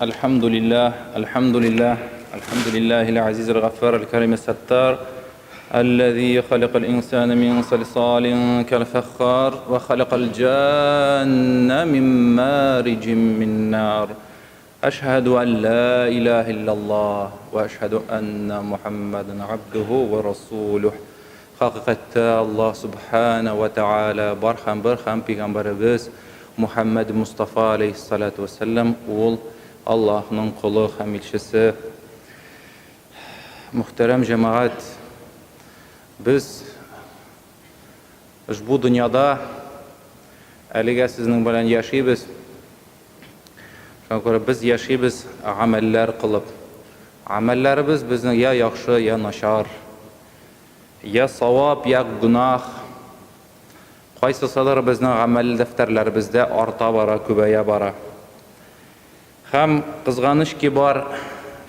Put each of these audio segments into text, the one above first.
الحمد لله الحمد لله الحمد لله العزيز الغفار الكريم الستار الذي خلق الإنسان من صلصال كالفخار وخلق الجان من مارج من نار أشهد أن لا إله إلا الله وأشهد أن محمدا عبده ورسوله Haqiqatda Allah subhanahu wa ta'ala barham peygamberimiz Muhammed Mustafa aleyhissalatu vesselam ol Allah'ın kulu hem elçisi. Muhterem cemaat, biz bu dünyada әлегә сезнең белән яшибез. Шуңа күрә без яшибез амәлләр кылып. Амәлләребез безнең я яхшы, я начар. Я савап, я гунах. Кайсысыдыр безнең гамәл дәфтәрләребездә арта бара, күбәя бара. Һәм кызганыч ки бар,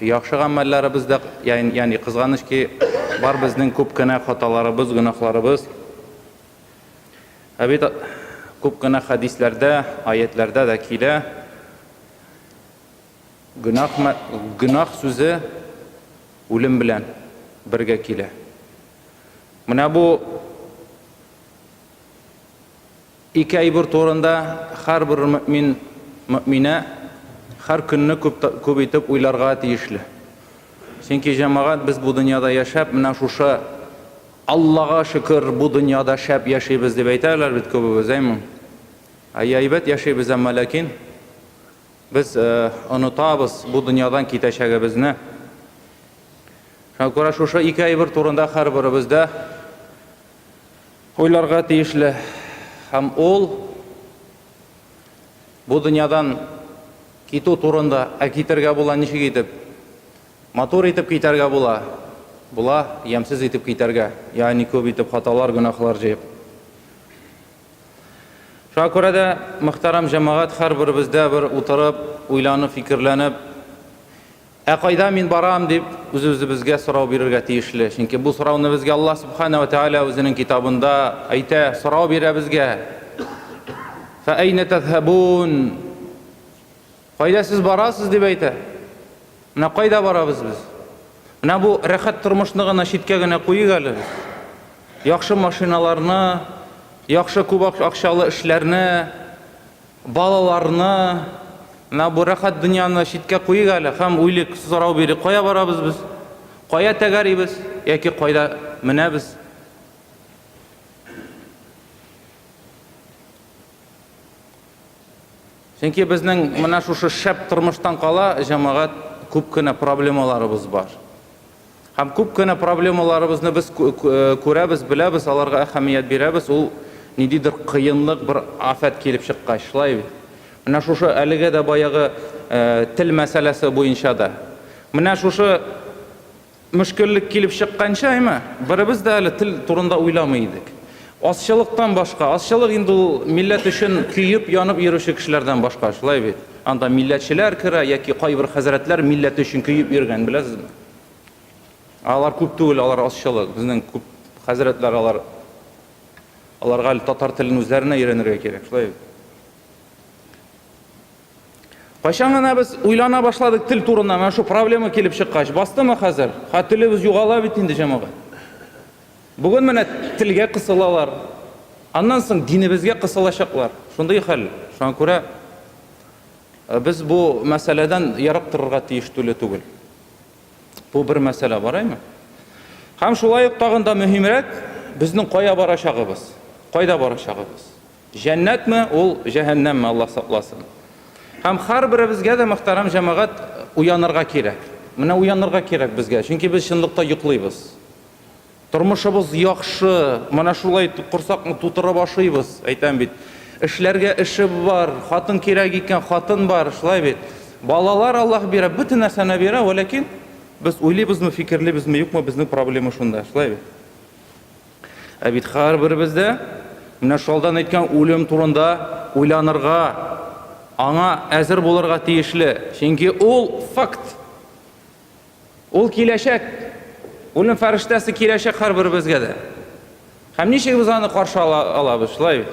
яхшы гамәлләребездә, ягъни кызганыч ки бар безнең күп кенә хаталарыбыз, гунахларыбыз. Бит күп кенә хадисләрдә, аятләрдә дә килә. Гунах сүзе үлем белән бергә килә. Менә бу ике әйбер турында һәрбер мөминә һәр көнне күп итеп уйларга тиешле. Чөнки җәмәгать без бу дөньяда яшәп, менә шушы Аллага шөкер бу дөньяда шәп яшибез дип әйтәләр бит күбебез, әйме? Әйбәт яшибез, әмма ләкин без онытабыз бу дөньядан китәчәгебезне. Шуңа күрә шушы ике әйбер турында һәрберебездә уйларга тиешле. Һәм ул бу дөньядан китү турында, китәргә була ничек итеп? Матур итеп китәргә була. Була ямсыз итеп китәргә, ягъни күп итеп хаталар, гунахлар җыеп. Шуңа күрә дә мөхтәрәм җәмәгать һәрберебездә бер утырып, уйланып, фикерләнеп, кайда мин барам дип үзебезгә сорау бирергә тиешле. Чөнки бу сорауны безгә Аллаһ субхана ва тааля үзенең китабында әйтә, сорау бирә безгә. Фа айна тазхабун? Кайда сез барасыз дип әйтә. Менә кайда барабыз без? Менә бу рәхәт тормышны гына читкә генә куйыйк әле. Яхшы машиналарны, яхшы күп акчалы эшләрне, балаларны, менә бу рәхәт дөньяны читкә куйык әле һәм уйлыйк, сорау бирик, кая барабыз без? Кая тәгәрибез? Яки кайда менәбез? Чөнки безнең менә шушы шәп тормыштан кала җәмәгать күп кенә проблемаларыбыз бар. Һәм күп кенә проблемаларыбызны без күрәбез, беләбез, аларга әһәмият бирәбез. Ул ниндидер кыенлык, бер афәт килеп чыккач, шулай бит. Менә шушы әлегә дә баягы тел мәсьәләсе буенча да. Менә шушы мөшкиллек килеп чыкканча, әйме? Беребез дә әле тел турында уйламый идек. Азчылыктан башка, азчылык инде ул милләт өчен көйүп, янып йөрүче кешеләрдән башка, шулай бит. Анда милләтчеләр керә, яки кайбер хәзрәтләр милләт өчен көйүп йөргән, беләсезме? Алар күп түгел, алар азчылык. Безнең күп хәзрәтләр аларга татар телен үзләренә өйрәнергә кирәк, шулай бит. Кайчан гына без уйлана башладык тел турында, менә шу проблема килеп чыккач, бастымы хәзер? Телебез югала бит инде җәмәгать. Бүген менә телгә кысылалар. Аннан соң динебезгә кысылачаклар. Шундый хәл. Шуңа күрә без бу мәсьәләдән ярак торырга тиешле түгел. Бу бер мәсьәлә бар, әйме? Һәм шулай ук тагын да мөһимрәк, безнең кая барачагыбыз? Кайда барачагыбыз? Җәннәтме, ул җәһәннәмме, Аллаһ сакласын. Һәм һәрберебезгә дә мөхтәрәм җәмәгать уянырга кирәк. Менә уянырга кирәк безгә, чөнки без чынлыкта йоклыйбыз. Тормышыбыз яхшы, менә шулай курсакны тутырып ашыйбыз, әйтәм бит. Эшләргә эше бар, хатын кирәк икән, хатын бар, шулай бит. Балалар Аллаһ бирә, бөтен нәрсәне бирә, ләкин без уйлыйбызмы, фикерлибезме, юкмы, безнең проблема шунда, шулай бит. Бит һәрберебездә менә шулдан әйткән үлем турында уйланырга, аңа әзер булырга тиешле. Чөнки ул факт. Ул киләчәк. Үлем фәрештәсе киләчәк һәрберебезгә дә. Һәм ничек без аны каршы алабыз, шулай бит.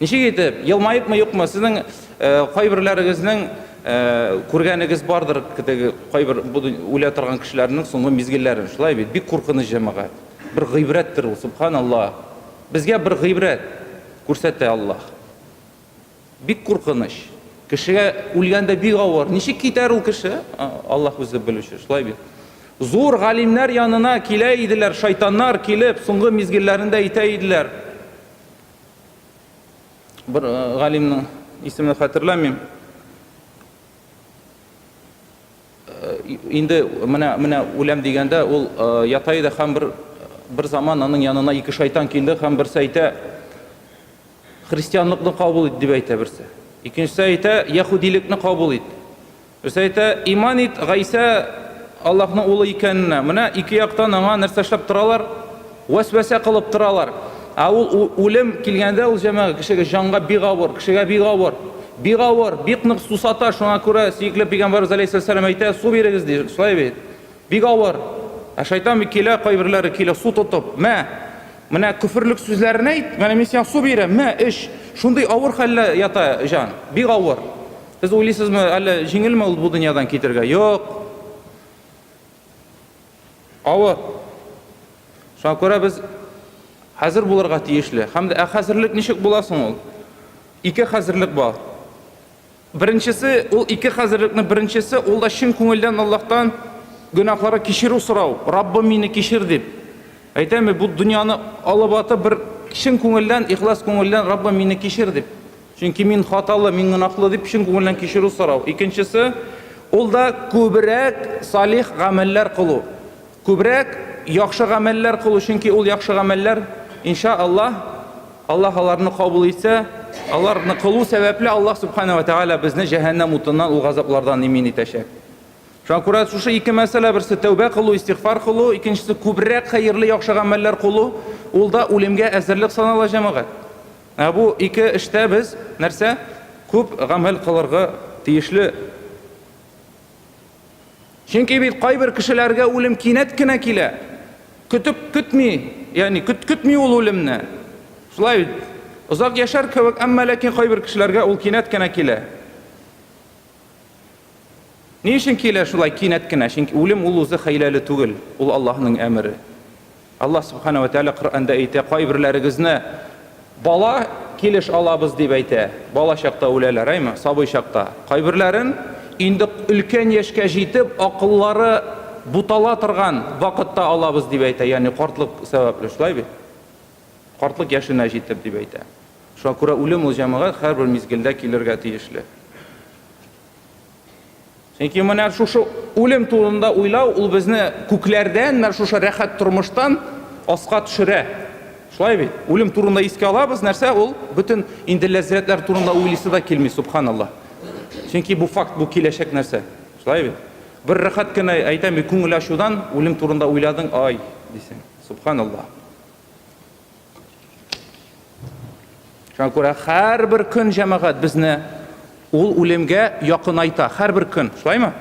Ничек итеп, елмайыпмы, юкмы, сезнең кайберләрегезнең күргәнегез бардыр, кайбер үлә торган кешеләрнең соңгы мизгелләрен. Шулай бит, бик куркыныч җәмәгать. Бер гыйбрәттер ул, субханаллах. Безгә бер гыйбрәт күрсәтә Аллаһ. Бик куркыныч. Кешегә үлгәндә бик авыр. Ничек китәр ул кеше? Аллаһ үзе белүче. Шулай бит. Зур галимнәр янына килә иделәр, шайтаннар килеп, соңгы мизгелләрендә әйтә иделәр. Бер галимнең исемен хәтерләмим. Инде менә үләм дигәндә ул ята иде һәм бер заман аның янына ике шайтан килде һәм берсе әйтә, христианлыкны кабул ит дип әйтә берсе. Икенчесе әйтә, яһудилекне кабул ит. Берсе әйтә, иман ит, Гайса Аллаһның улы икәненә. Менә ике яктан аңа нәрсә эшләп торалар, вәсвәсә кылып торалар. Ул үлем килгәндә ул җәмәгать кешегә җанга бик авыр, кешегә бик авыр. Бик авыр, бик нык сусата, шуңа күрә сөекле Пәйгамбәрбез алейһиссәлам әйтә, су бирегез ди, шулай бит. Бик авыр. Шайтан бик килә, кайберләре килә су тотып. Менә күферлек сүзләрне әйт, менә мин сиңа су бирәм, эш. Шундый авыр хәллә ята җан, бик авыр. Сез уйлыйсызмы, әллә җиңелме ул бу дөньядан китергә? Юк. Авыр. Шуңа күрә без хәзер булырга тиешле. Һәм дә хәзерлек ничек була соң ул? Ике хәзерлек бар. Беренчесе, ул ике хәзерлекне беренчесе, ул да чын күңелдән Аллаһтан гөнаһларга кичерү сорау. Раббым мине кичер дип. Әйтәме, бу дөньяны алып аты бер чын күңелдән, ихлас күңелдән Раббым мине кичер дип. Чөнки мин хаталы, мин гөнаһлы дип чын күңелдән кичерү сорау. Икенчесе, ул да күбрәк салих гамәлләр кылу. Күбрәк яхшы гамәлләр кылу, чөнки ул яхшы гамәлләр иншааллаһ Аллаһ аларны кабул итсә, аларны кылу сәбәпле Аллаһ субхана ва тааля безне җәһәннәм утыннан, ул газаплардан имин итәчәк. Шуңа күрә шушы ике мәсьәлә, берсе тәүбә кылу, истигъфар кылу, икенчесе күбрәк хәерле яхшы гамәлләр кылу, ул да үлемгә әзерлек санала җәмәгать. Бу ике эштә без нәрсә? Күп гамәл кылырга тиешле. Чөнки бит кайбер кешеләргә үлем кинәт кенә килә. Көтми, ягъни көтми ул үлемне. Шулай бит. Узак яшәр кебек, әмма ләкин кайбер кешеләргә ул кинәт кенә килә. Ни өчен килә шулай кинәт кенә? Чөнки үлем ул үзе хәйләле түгел, ул Аллаһның әмере. Аллаһ субхана ва тааля Коръәндә әйтә, кайберләрегезне бала килеш алабыз дип әйтә. Бала чакта үләләр, әйме? Сабый чакта. Кайберләрен инде өлкән яшькә җитеп, акыллары бутала торган вакытта алабыз дип әйтә, ягъни картлык сәбәпле, шулай бит. Картлык яшенә җитеп дип әйтә. Шуңа күрә үлем ул җәмәгать һәрбер мизгелдә килергә тиешле. Чөнки менә шушы үлем турында уйлау ул безне күкләрдән, менә шушы рәхәт тормыштан аска төшерә. Шулай бит. Үлем турында искә алабыз, нәрсә ул? Бүтән инде ләззәтләр турында уйлыйсы да килми, субханаллаһ. Чөнки бу факт, бу киләчәк нәрсә. Шулай бит. Бер рәхәт кенә әйтәм, күңел ачудан үлем турында уйладың, ай, дисең. Субханаллаһ. Шуңа күрә һәрбер көн җәмәгать безне ул үлемгә якынайта, һәрбер көн, шулаймы?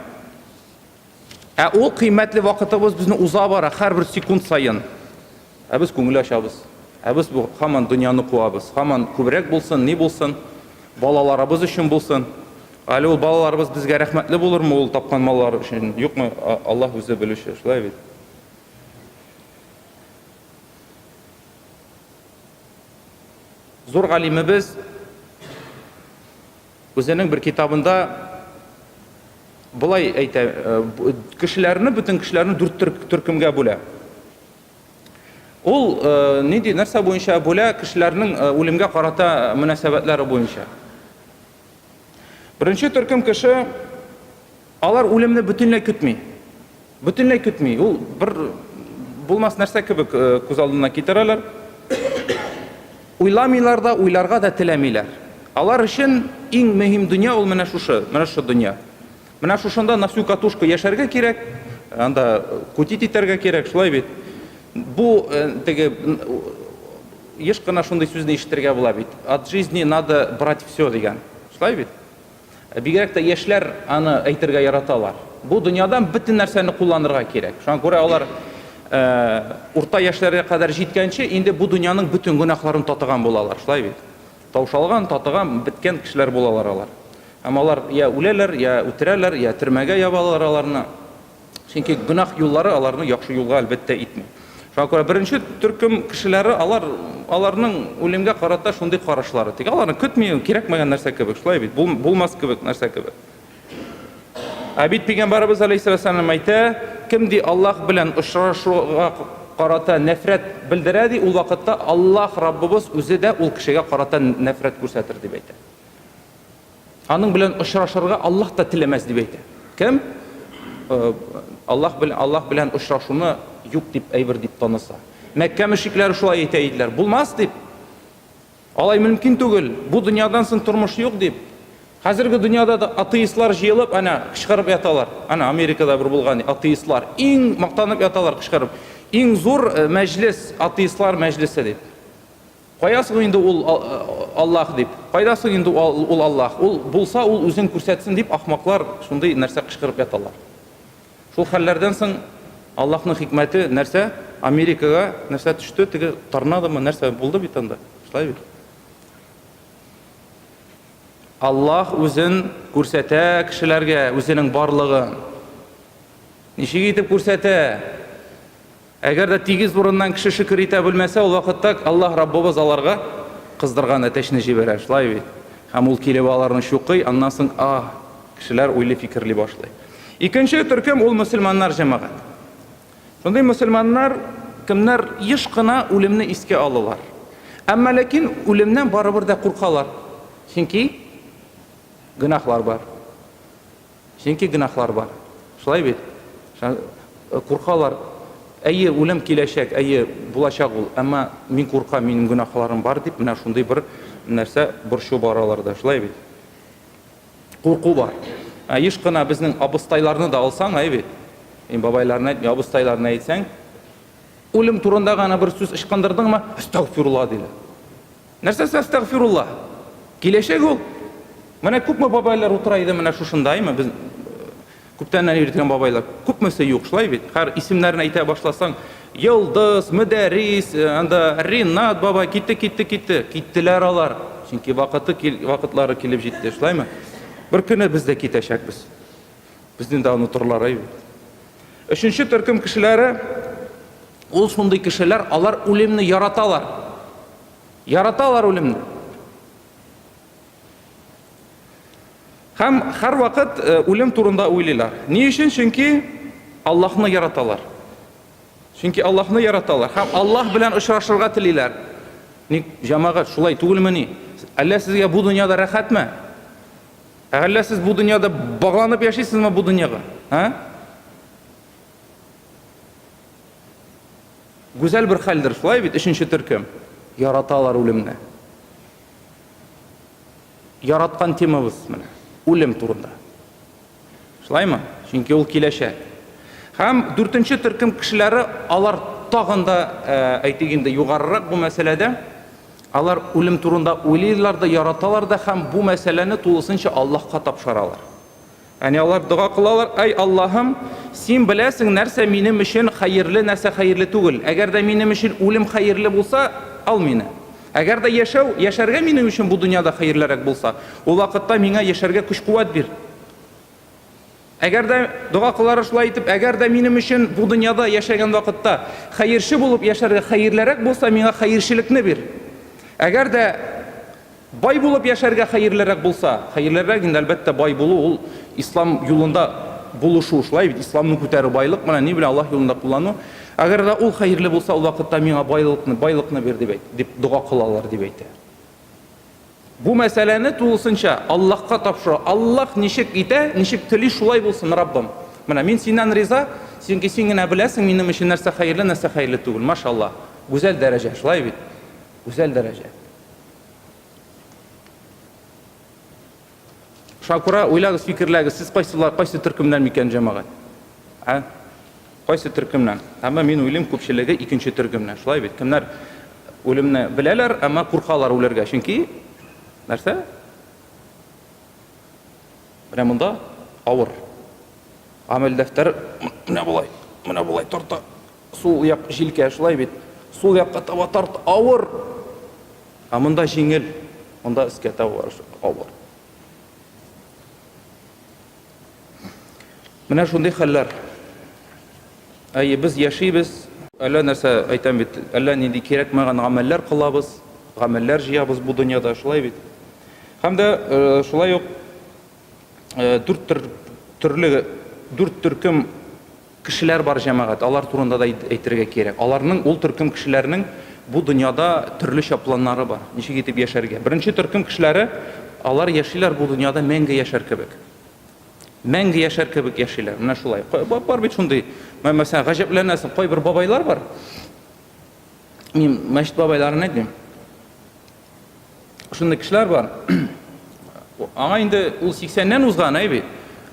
Ул кыйммәтле вакытыбыз безне уза бара һәрбер секунд сайын. Без күңел ачабыз. Без бу һаман дөньяны куабыз. Һаман күбрәк булсын, ни булсын, балаларыбыз өчен булсын. Әле ул балаларыбыз безгә рәхмәтле булырмы ул тапкан маллар өчен? Юкмы? Аллаһ үзе белүче, шулай бит. Зур галимебез үзенең бер китабында булай әйтә, кешеләрне, бүтән кешеләрне 4 төркемгә бүлә. Ул нинди нәрсә буенча бүлә? Кешеләрнең үлемгә карата мөнәсәбәтләре буенча. Беренче төркем кеше, алар үлемне бүтәнләй көтми. Бүтәнләй көтми. Ул бер булмас нәрсә кебек күз алдына китерәләр. Уйламыйлар да, уйларга да теләмиләр. Алар өчен иң мөһим дөнья ул менә шушы дөнья. Менә шушында на всю катушка яшәргә кирәк, анда кутит итәргә кирәк, шулай бит. Бу теге еш кына шундый сүзне ишетергә була бит. От жизни надо брать все дигән. Шулай бит. Бигрәк тә яшьләр аны әйтергә яраталар. Бу дөньядан бөтен нәрсәне кулланырга кирәк. Шуңа күрә алар урта яшьләргә кадәр җиткәнче инде бу дөньяның бөтен гөнаһларын татыган булалар, шулай бит. Таушалган, татыган, биткән кешеләр булалар алар. Һәм алар я үләләр, я үтерәләр, я төрмәгә ябалар аларны. Чөнки гөнаһ юллары аларны яхшы юлга әлбәттә итми. Шуңа күрә беренче төркем кешеләре аларның үлемгә карата шундый карашлары. Тик аларны көтми, кирәкмәгән нәрсә кебек, шулай бит, булмас кебек нәрсә кебек. Бит Пәйгамбәрбез алейһиссәлам әйтә, кемди Аллаһ белән очрашуга карата нәфрәт белдерә ди, ул вакытта Аллаһ Раббыбыз үзе дә ул кешегә карата нәфрәт күрсәтер дип әйтә. Аның белән очрашырга Аллаһ та теләмәс дип әйтә. Кем? Аллаһ белән очрашуны юк дип әйбер дип таныса. Мәккә мөшрикләре шулай әйтә иделәр. Булмас дип. Алай мөмкин түгел. Бу дөньядан соң тормыш юк дип. Хәзерге дөньяда да атеистлар җыелып, ана кычкырып яталар. Ана Америкада бер булган атеистлар иң мактанып яталар кычкырып. Иң зур мәҗлес атеистлар мәҗлесе дип. Каясың инде ул Аллаһ дип. Кайдасың инде ул Аллаһ? Ул булса ул үзен күрсәтсен дип ахмаклар шундый нәрсә кычкырып яталар. Шул хәлләрдән соң Аллаһның хикмәте нәрсә? Америкага нәрсә төште? Теге торнадомы нәрсә булды бит анда? Шулай бит. Аллаһ үзен күрсәтә кешеләргә, үзенең барлыгын. Ничек итеп күрсәтә? Әгәр дә тигез бурыннан кеше шөкер итә белмәсә, ул вакытта Аллаһ Раббыбыз аларга кыздырган әтәшне җибәрә, шулай бит. Һәм ул килеп аларны шукый, аннан соң кешеләр уйлый фикерли башлый. Икенче төркем ул мөселманнар җәмәгать. Шундый мөселманнар кемнәр еш кына үлемне искә алалар. Әмма ләкин үлемнән барыбер дә куркалар. Чөнки гөнаһлар бар. Шулай бит. Куркалар. Әйе, үлем киләчәк, әйе, булачак ул, әмма мин куркам, минем гөнаһларым бар дип, менә шундый бер нәрсә борчу бараларда, шулай бит. Курку бар. Еш кына безнең абыстайларны да алсаң, бит. Бабайларны, абыстайларны әйтсәң, үлем турында гына бер сүз ычкындырдыңмы? Астагфирулла диләр. Нәрсә астагфирулла? Киләчәк ул. Менә күпме бабайлар утыра иде менә шушындаймы? Без күптән өйрәткән бабайлар. Күпмесе юк, шулай бит. Һәр исемнәрен әйтә башласаң, Йылдыз, Мөдәррис, анда Ринат бабай киттеләр алар. Чөнки вакытлары килеп җитте, шулаймы? Бер көне без дә китәчәкбез. Безне дә онытырлар, бит. Өченче төркем кешеләре, ул шундый кешеләр, алар үлемне яраталар. Яраталар үлемне. Һәм һәр вакыт үлем турында уйлыйлар. Ни өчен? Чөнки Аллаһны яраталар. Һәм Аллаһ белән очрашырга телиләр. Ник җәмәгать шулай түгелмени? Әллә сезгә бу дөньяда рәхәтме? Әллә сез бу дөньяда багланып яшисезме бу дөньяга? Гүзәл бер хәлдер, шулай бит, өченче төркем. Яраталар үлемне. Яраткан темабыз менә. Үлем турында. Шулаймы? Чөнки ул киләчәк. Һәм дүртенче төркем кешеләре, алар тагын да әйтегендә югарырак бу мәсьәләдә, алар үлем турында уйлыйлар да, яраталар да, һәм бу мәсьәләне тулысынча Аллаһка тапшыралар. Яни алар дуга кылалар: "Ай Аллаһым, син беләсең нәрсә минем өчен хәерле, нәрсә хәерле түгел. Әгәр дә минем өчен үлем хәерле булса, ал мине. Әгәр дә яшәргә минем өчен бу дөньяда хәерлерәк булса, ул вакытта миңа яшәргә көч-куәт бир. Әгәр дә дуга кылар шулай итеп, әгәр дә минем өчен бу дөньяда яшәгән вакытта хәерче булып яшәргә хәерлерәк булса, миңа хәерчелекне бир. Әгәр дә бай булып яшәргә хәерлерәк булса, хәерлерәк инде әлбәттә бай булу, ул ислам юлында булышу, шулай бит, исламны күтәрү байлык, менә ни белән Аллаһ юлында куллану. Әгәр дә ул хәерле булса, ул вакытта миңа байлыкны бир дип дуга кылалар дип әйтә. Бу мәсьәләне тулысынча Аллаһка тапшыра. Аллаһ ничек итә, ничек тели, шулай булсын, Раббым. Менә мин синнән риза, син генә беләсең минем өчен нәрсә хәерле түгел. Машаллаһ. Гүзәл дәрәҗә, шулай бит. Гүзәл дәрәҗә. Шакура, уйлагыз, фикерләгез, сез кайсы төркемнән микән җәмәгать? Кайсы төркемнән? Әмма мин уйлыйм, күпчелеге икенче төркемнән. Шулай бит. Кемнәр үлемне беләләр, әмма куркалар үләргә. Чөнки нәрсә? Менә монда авыр. Амел дәфтәре менә булай тарта. Сул як җилкә, шулай бит. Сул якка таба тарт, авыр. Монда җиңел, монда искә таба авыр. Менә шундый хәлләр. Без яшибез, әллә нәрсә әйтәм бит, әллә нинди кирәкмәгән гамәлләр кылабыз, гамәлләр җыябыз бу дөньяда, шулай бит. Һәм дә шулай ук дүрт төркем кешеләр бар җәмәгать, алар турында да әйтергә кирәк. Аларның, ул төркем кешеләрнең бу дөньяда төрлечә планнары бар, ничек итеп яшәргә. Беренче төркем кешеләре, алар яшиләр бу дөньяда мәңге яшәр кебек. Мәңге яшәр кебек яшиләр. Менә шулай. Бар бит шундый. Мәсәлән, гаҗәпләнәсең, кайбер бабайлар бар. Мин мәчет бабайларын әйтмим. Шундый кешеләр бар. Аңа инде ул 80-нән узган, бит.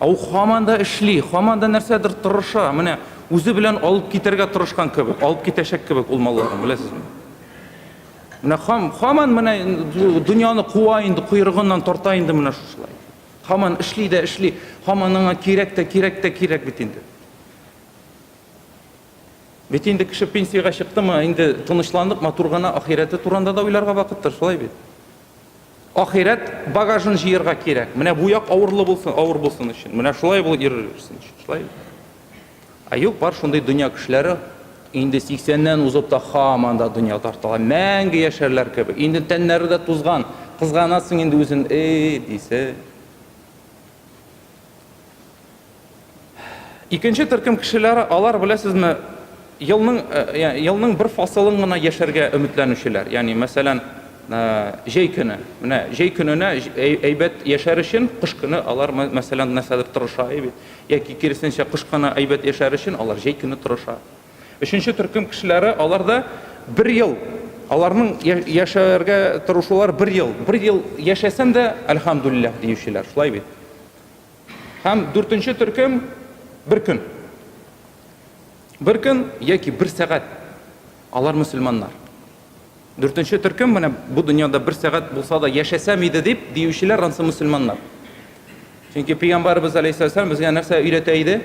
Ул һаман да эшли, һаман да нәрсәдер тырыша. Менә үзе белән алып китәргә тырышкан кебек, алып китәчәк кебек ул малларын, беләсезме? Менә һаман менә дөньяны куа инде, куйрыгыннан тарта инде менә шулай. Һаман эшли дә эшли, һаман аңа кирәк бит инде. Бит инде кеше пенсияга чыктымы, инде тынычландык, матур гына ахирәте турында да уйларга вакыттыр, шулай бит. Ахирәт багажын җыярга кирәк. Менә бу як авыр булсын өчен. Менә шулай булып йөрерсең өчен, шулай. Юк, бар шундый дөнья кешеләре инде 80-нән узып та һаман да дөнья тарталар, мәңге яшәрләр кебек. Инде тәннәре дә тузган, кызганасың инде үзен, дисе. Икенче төркем кешеләре, алар беләсезме, елның бер фасылын гына яшәргә өметләнүчеләр. Ягъни, мәсәлән, җәй көне. Менә җәй көненә әйбәт яшәр өчен кыш көне алар мәсәлән нәрсәдер тырыша, бит. Яки киресенчә кыш көне әйбәт яшәр өчен алар җәй көне тырыша. Өченче төркем кешеләре, алар да 1 ел, аларның яшәргә тырышулар 1 ел. 1 ел яшәсәм дә әлхәмдүлилләх диючеләр, шулай бит. Һәм 4нче төркем 1 көн. 1 көн яки 1 сәгать. Алар мөселманнар. 4нче төркем, менә бу дөньяда 1 сәгать булса да яшәсәм иде дип диючеләр ансы мөселманнар. Чөнки Пәйгамбәрбез алейһиссәлам безгә нәрсә өйрәтә иде?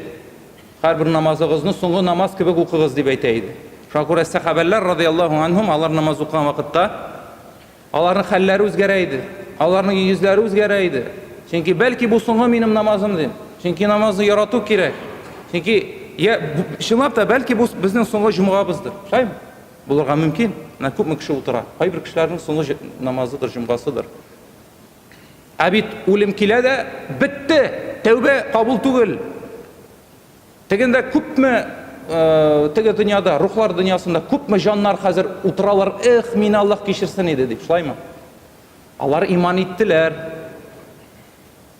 Һәрбер намазыгызны соңгы намаз кебек укыгыз дип әйтә иде. Шуңа күрә сахабәләр радиллаһу анһум, алар намаз укыган вакытта аларның хәлләре үзгәрә иде. Аларның йөзләре үзгәрә иде. Чөнки бәлки бу соңгы минем намазым дип. Чөнки намазны ярату кирәк. Чөнки чынлап та бәлки бу безнең соңгы җомгабыздыр. Шулаймы? Булырга мөмкин. Менә күпме кеше утыра. Кайбер кешеләрнең соңгы намазыдыр, җомгасыдыр. Бит үлем килә дә бетте. Тәүбә кабул түгел. Тегендә күпме теге дөньяда, рухлар дөньясында күпме җаннар хәзер утыралар, мин Аллаһ кичерсен иде дип, шулаймы? Алар иман иттеләр.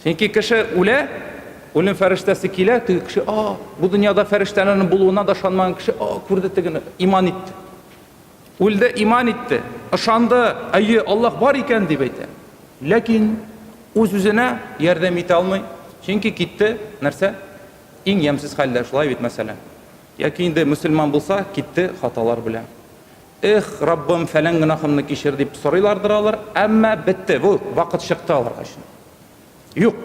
Чөнки кеше үлә, үлем фәрештәсе килә, теге кеше, бу дөньяда фәрештәләрнең булуына да ышанмаган кеше, күрде тегене, иман итте. Үлде, иман итте, ышанды, Аллаһ бар икән дип әйтә. Ләкин үз-үзенә ярдәм итә алмый, чөнки китте, нәрсә? Иң ямсыз хәлдә, шулай бит мәсәлән. Яки инде мөселман булса, китте хаталар белән. Раббым, фәлән гынахымны кичер дип сорыйлардыр алар, әмма бетте, бу вакыт чыкты аларга өчен. Юк.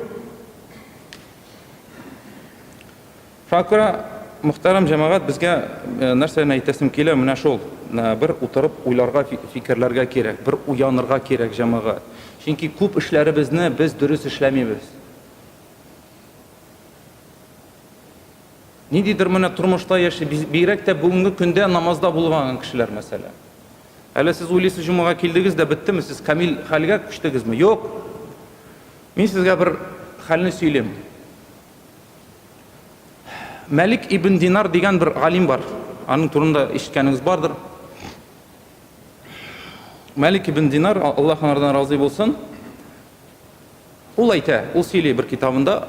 Шуңа күрә, мөхтәрәм җәмәгать, безгә нәрсәне әйтәсем килә, менә шул. Бер утырып уйларга, фикерләргә кирәк, бер уянырга кирәк җәмәгать. Чөнки күп эшләребезне без дөрес эшләмибез. Ниндидер менә тормышта яши, бигрәк тә бүгенге көндә намазда булган кешеләр мәсәлән. Әле сез уйлыйсыз, җомга килдегез дә беттеме, сез камил хәлгә күчтегезме? Юк. Мин сезгә бер хәлне сөйләм. Мәлик ибн Динар дигән бер галим бар. Аның турында ишеткәнегез бардыр. Мәлик ибн Динар, Аллаһ анардан разый булсын, ул әйтә, ул сөйли бер китабында,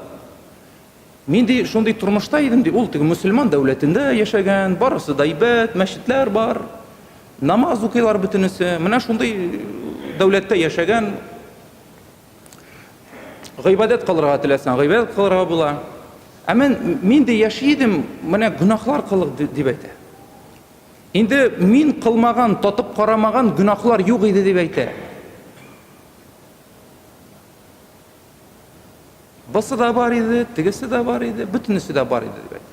мин ди шундый тормышта идем ди, ул теге мөселман дәүләтендә яшәгән, барысы да әйбәт, мәчетләр бар, намаз укыйлар бөтенесе, менә шундый дәүләттә яшәгән, гыйбадәт кылырга теләсәң, гыйбадәт кылырга була. Мин ди яши идем, менә гөнаһлар кылык дип әйтә. Инде мин кылмаган, татып карамаган гөнаһлар юк иде дип әйтә. Басы да бар иде, тегесе да бар иде, бөтенесе дә бар иде дип әйтә.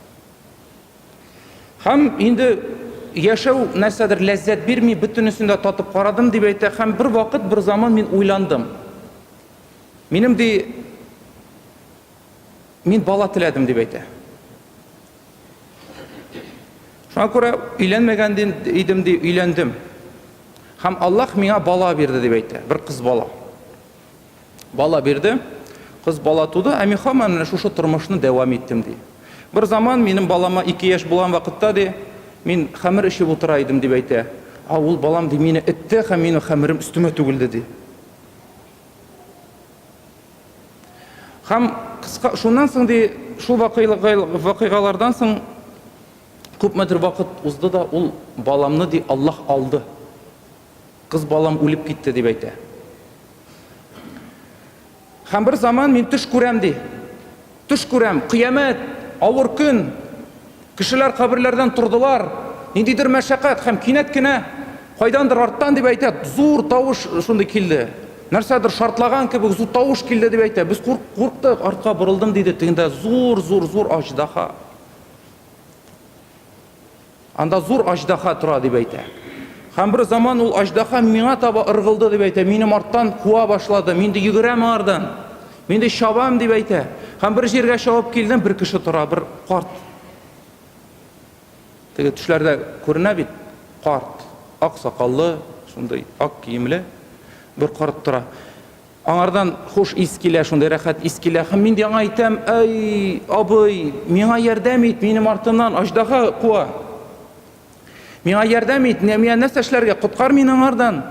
Һәм инде яшәү нәрсәдер ләззәт бирми, бөтенесен дә татып карадым дип әйтә. Һәм бер вакыт, бер заман мин уйландым. Мин бала теләдем дип әйтә. Шуңа күрә өйләнмәгән идем ди, өйләндем. Һәм Аллаһ миңа бала бирде дип әйтә, бер кыз бала. Бала бирде, кыз бала туды, ә мин һаман шушы тормышны дәвам иттем ди. Бер заман минем балама 2 яшь булган вакытта ди, мин хәмер эчеп утыра идем дип әйтә. Ул балам ди мине этте һәм минем хәмерем үстемә түгелде ди. Һәм кыска шуннан соң ди, шул вакыйгалардан соң күпмедер вакыт узды да, ул баламны ди Аллаһ алды. Кыз балам үлеп китте дип әйтә. Һәм бер заман мин төш күрәм ди. Төш күрәм, кыямәт, авыр көн. Кешеләр каберләрдән тордылар. Ниндидер мәшәкать һәм кинәт кенә кайдандыр арттан дип әйтә, зур тавыш шунда килде. Нәрсәдер шартлаган кебек зур тавыш килде дип әйтә. Без курыктык, артка борылдым диде. Тегендә зур аждаха. Анда зур аждаха тора дип әйтә. Һәм бер заман ул аждаха миңа таба ыргылды дип әйтә. Минем арттан куа башлады. Мин дә йөгерәм ардан. Мин дә шабам дип әйтә. Һәм бер җиргә шабып килдем, бер кеше тора, бер карт. Теге төшләрдә күренә бит, карт, ак сакаллы, шундай ак киемле бер карт тора. Аңардан хуш ис килә, шундай рәхәт ис килә. Һәм мин дә аңа әйтәм: "Эй, абый, миңа ярдәм ит, минем артымнан аждаха куа. Миңа ярдәм ит, миңа нәрсә эшләргә, коткар мине аңардан."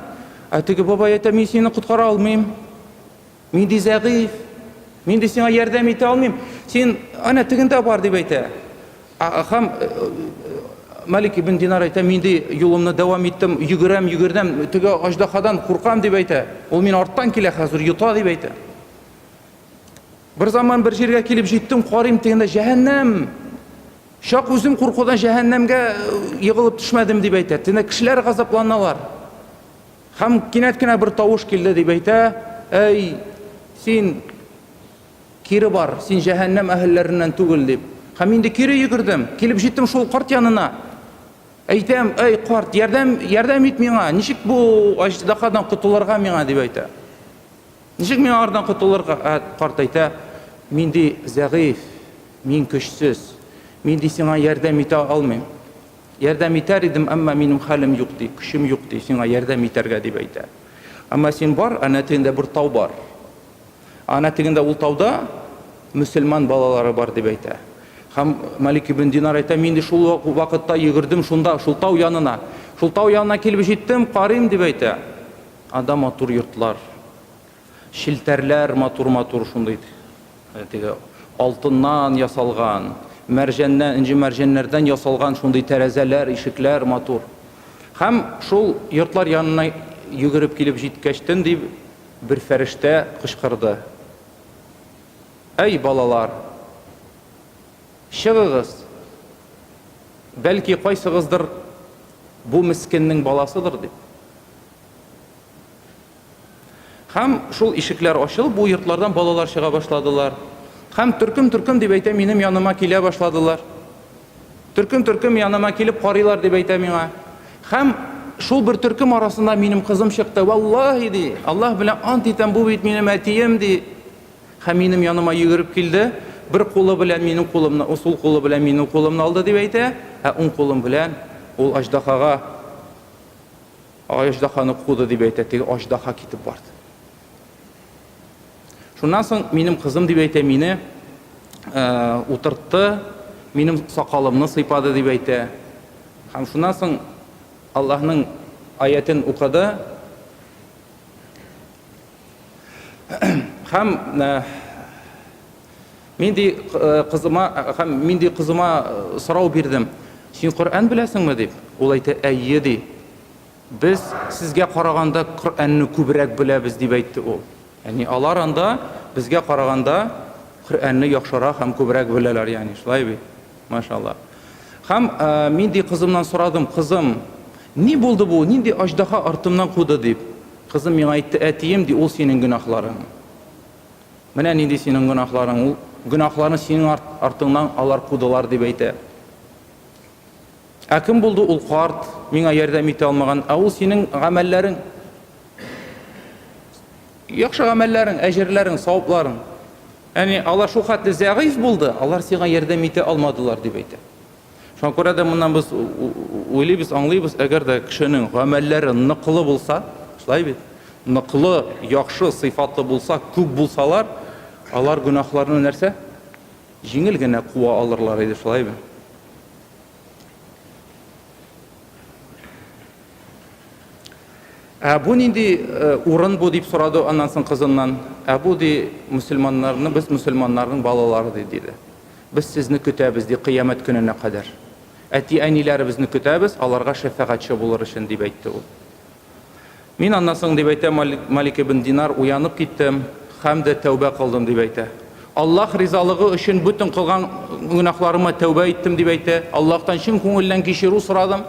Теге бабай әйтә: "Мин сине коткара алмыйм. Мин ди зәгыйф. Мин ди сиңа ярдәм итә алмыйм. Син ана тегендә бар" дип әйтә. Һәм Малик ибн Динар әйтә: "Мин ди юлымны дәвам иттем, йөгердем, теге аждахадан куркам" дип әйтә. Ул мин арттан килә хәзер, йота дип әйтә. Бер заман бер җиргә килеп җиттем, карыйм, тегендә җәһәннәм. Шак үзем куркудан җәһәннәмгә егылып төшмәдем дип әйтә. Тегендә кешеләр газапланалар. Һәм кинәт кенә бер тавыш килде дип әйтә: "Эй, син кире бар, син җәһәннәм әһелләреннән түгел" дип. Һәм инде кире йөгердем, килеп җиттем шул карт янына. Әйтәм: "Эй, карт, ярдәм ит миңа. Ничек бу аждахадан котылырга миңа" дип әйтә. Ничек миңа ардан котылырга? Карт әйтә: "Мин ди зәгыйф, мин көчсез. Мин ди сиңа ярдәм итә алмыйм. Ярдәм итәр идем, әмма минем хәлем юк ди, көчем юк ди, сиңа ярдәм итәргә" дип әйтә. Әмма син бар, ана тегендә бер тау бар. Ана тегендә ул тауда мөселман балалары бар дип әйтә. Һәм Малик ибн Динар әйтә: "Мин ди шул вакытта йөгердем шунда, шул тау янына. Шул тау янына килеп җиттем, карыйм" дип әйтә. Анда матур йортлар, шелтәрләр матур шундый. Теге алтыннан ясалган, мәрҗәннән, инҗе мәрҗәннәрдән ясалган шундый тәрәзәләр, ишекләр матур. Һәм шул йортлар янына йөгереп килеп җиткәчтен дип бер фәрештә кычкырды: "Эй балалар, чыгыгыз. Бәлки кайсыгыздыр бу мискиннең баласыдыр" дип. Һәм шул ишекләр ачылып, бу йортлардан балалар чыга башладылар. Һәм төркем дип әйтә, минем яныма килә башладылар. Төркем яныма килеп карыйлар дип әйтә миңа. Һәм шул бер төркем арасында минем кызым чыкты. "Валлаһи" ди, "Аллаһ белән ант итәм, бу бит минем әтием" ди. Һәм минем яныма йөгереп килде. Бер кулы белән минем кулымны, сул кулы белән минем кулымны алды дип әйтә. Уң кулым белән ул аждахага, аждаханы куды дип әйтә. Теге аждаха китеп барды. Шуннан соң минем кызым дип әйтә, мине утыртты, минем сакалымны сыйпады дип әйтә. Һәм шуннан соң Аллаһның аятын укыды. Һәм Мин ди кызыма сорау бирдем: "Син Коръән беләсеңме?" дип. Ул әйтә: "Әйе" ди. "Без сезгә караганда Коръәнне күбрәк беләбез" дип әйтте ул. Ягъни алар анда безгә караганда Коръәнне яхшырак һәм күбрәк беләләр, ягъни шулай бит. Машалла. Һәм мин ди кызымнан сорадым: "Кызым, ни булды бу? Нинди аждаха артымнан куды" дип. Кызым миңа әйтте: "Әтием ди, ул синең гөнаһларың. Менә нинди синең гөнаһларың, ул гөнаһларны синең артыңнан алар кудылар" дип әйтә. Кем булды ул карт, миңа ярдәм итә алмаган? Ул синең гамәлләрең. Яхшы гамәлләрең, әҗерләрең, савапларың. Яни алар шул хәтле зәгыйф булды, алар сиңа ярдәм итә алмадылар" дип әйтә. Шуңа күрә дә моннан без уйлыйбыз, аңлыйбыз, әгәр дә кешенең гамәлләре ныклы булса, шулай бит, ныклы, яхшы, сыйфатлы булса, күп булсалар, алар гөнаһларны нәрсә? Җиңел генә куа алырлар иде, шулай бит. Бу нинди урын бу дип сорады аннан соң кызыннан. Бу ди мусульманнарны, без мусульманнарның балалары диде. Без сезне көтәбез ди кыямәт көненә кадәр. Әти-әниләребезне көтәбез, аларга шәфәгатьче булыр өчен дип әйтте ул. Мин аннан соң дип әйтә Малик ибн Динар уянып киттем, һәм дә тәүбә кылдым дип әйтә. Аллаһ ризалыгы өчен бүтән кылган гөнаһларыма тәүбә иттем дип әйтә. Аллаһтан чын күңелдән кичерү сорадым.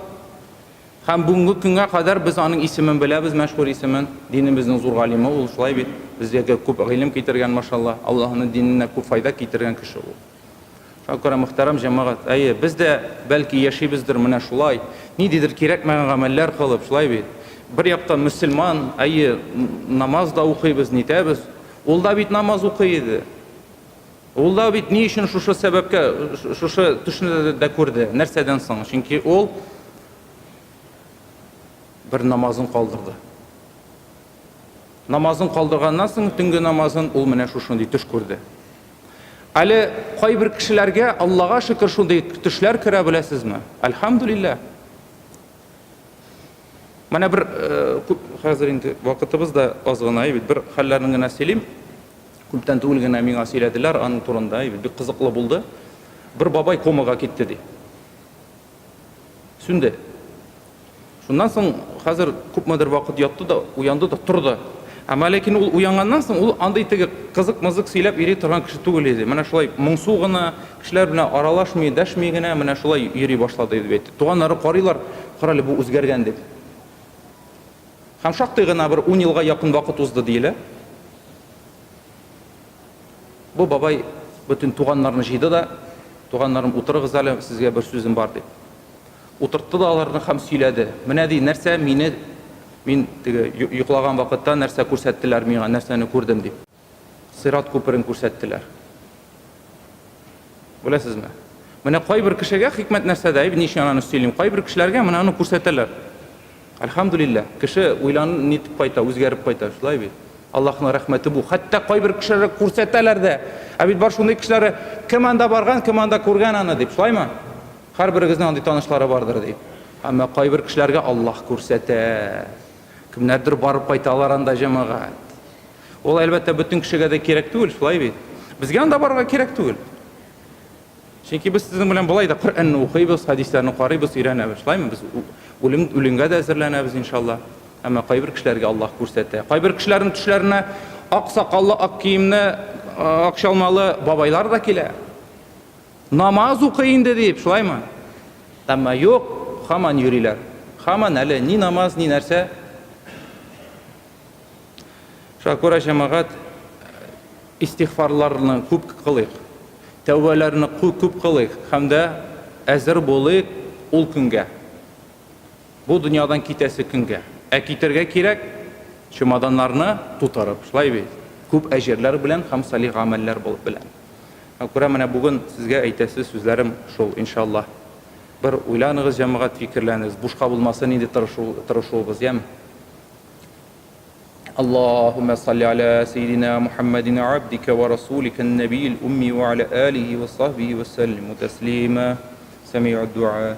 Һәм бүгенге көнгә кадәр без аның исемен беләбез, мәшһүр исемен, динебезнең зур галиме ул, шулай бит. Безгә күп гыйлем китергән, машалла, Аллаһның диненә күп файда китергән кеше ул. Шакыра мөхтәрәм җәмәгать, без дә бәлки яшибездер менә шулай, нидидер кирәкмәгән гамәлләр кылып, шулай бит. Бер яктан мөселман, намаз да укыйбыз, нитәбез. Ул да бит намаз укый иде. Ул да бит ни өчен шушы сәбәпкә, шушы төшне дә күрде, нәрсәдән соң? Чөнки ул bir namazın kaldırdı. Namazın kaldırgandan soң tünge namazın ул менә шушындый төш күрде. Әле кайбер кешеләргә Аллага шөкер шундый төшләр керә беләсезме? Әлхәмдүлилләх. Менә бер хәзер инде вакытыбыз да аз гына бит, бер хәлләрне генә сөйлим. Күптән түгел генә миңа сөйләделәр, аның турында бик кызыклы булды. Бер бабай комага китте ди. Сүнде. Шуннан соң хәзер күпмедер вакыт ятты да, уянды да, турды. Ләкин ул уянганнан соң ул андый теге кызык-мызык сөйләп йөри торган кеше түгел иде. Менә шулай моңсу гына, кешеләр белән аралашмый, дәшми генә менә шулай йөри башлады дип әйтте. Туганнары карыйлар, карале бу үзгәргән дип. Һәм шактый гына бер 10 елга якын вакыт узды диелә. Бу бабай бүтән туганнарны җыйды да, туганнарым утырыгыз әле, сезгә бер сүзем бар дип. Утыртты да аларны һәм сөйләде. Менә ди, нәрсә мин теге йоклаган вакытта нәрсә күрсәттеләр миңа, нәрсәне күрдем дип. Сират күперен күрсәттеләр. Беләсезме? Менә кайбер кешегә хикмәт нәрсәдә, ничә аны сөйлим, кайбер кешеләргә менә аны күрсәтәләр. Әлхәмдүлилләх. Кеше уйланып нитеп кайта, үзгәреп кайта, шулай бит. Аллаһның рәхмәте бу. Хәтта кайбер кешеләргә күрсәтәләр дә. Бит бар шундый кешеләр, кем анда барган, кем анда күргән аны дип, шулаймы? Һәрберегезнең андый танышлары бардыр дип. Әмма кайбер кешеләргә Аллаһ күрсәтә. Кемнәрдер барып кайталар анда җәмәгать. Ул әлбәттә бүтән кешегә дә кирәк түгел, шулай бит. Безгә анда барырга кирәк түгел. Чөнки без сезнең белән булай да Коръәнне укыйбыз, хәдисләрне карыйбыз, өйрәнәбез, шулаймы? Без үлемгә дә әзерләнәбез иншалла. Әмма кайбер кешеләргә Аллаһ күрсәтә. Кайбер кешеләрнең төшләренә ак сакаллы, ак киемле, ак чалмалы бабайлар да килә. Намаз укый инде дип, шулаймы? Әмма юк, һаман йөриләр. Һаман әле ни намаз, ни нәрсә. Шакура җәмәгать, истигъфарларны күп кылыйк. Тәүбәләрне күп кылыйк һәм дә әзер булыйк ул көнгә. Бу дөньядан китәсе көнгә. Китәргә кирәк чемоданнарны тутырып, шулай бит. Күп әҗерләр белән һәм салих гамәлләр булып белән. Күрә менә бүген сезгә әйтәсе сүзләрем шул, иншаллаһ. Бер уйланыгыз, җәмәгать, фикерләнегез. Бушка булмасын инде тырышуыбыз, яме? اللهم صل على سيدنا محمد عبدك ورسولك النبي الأمي وعلى آله وصحبه وسلم تسليما سميع الدعاء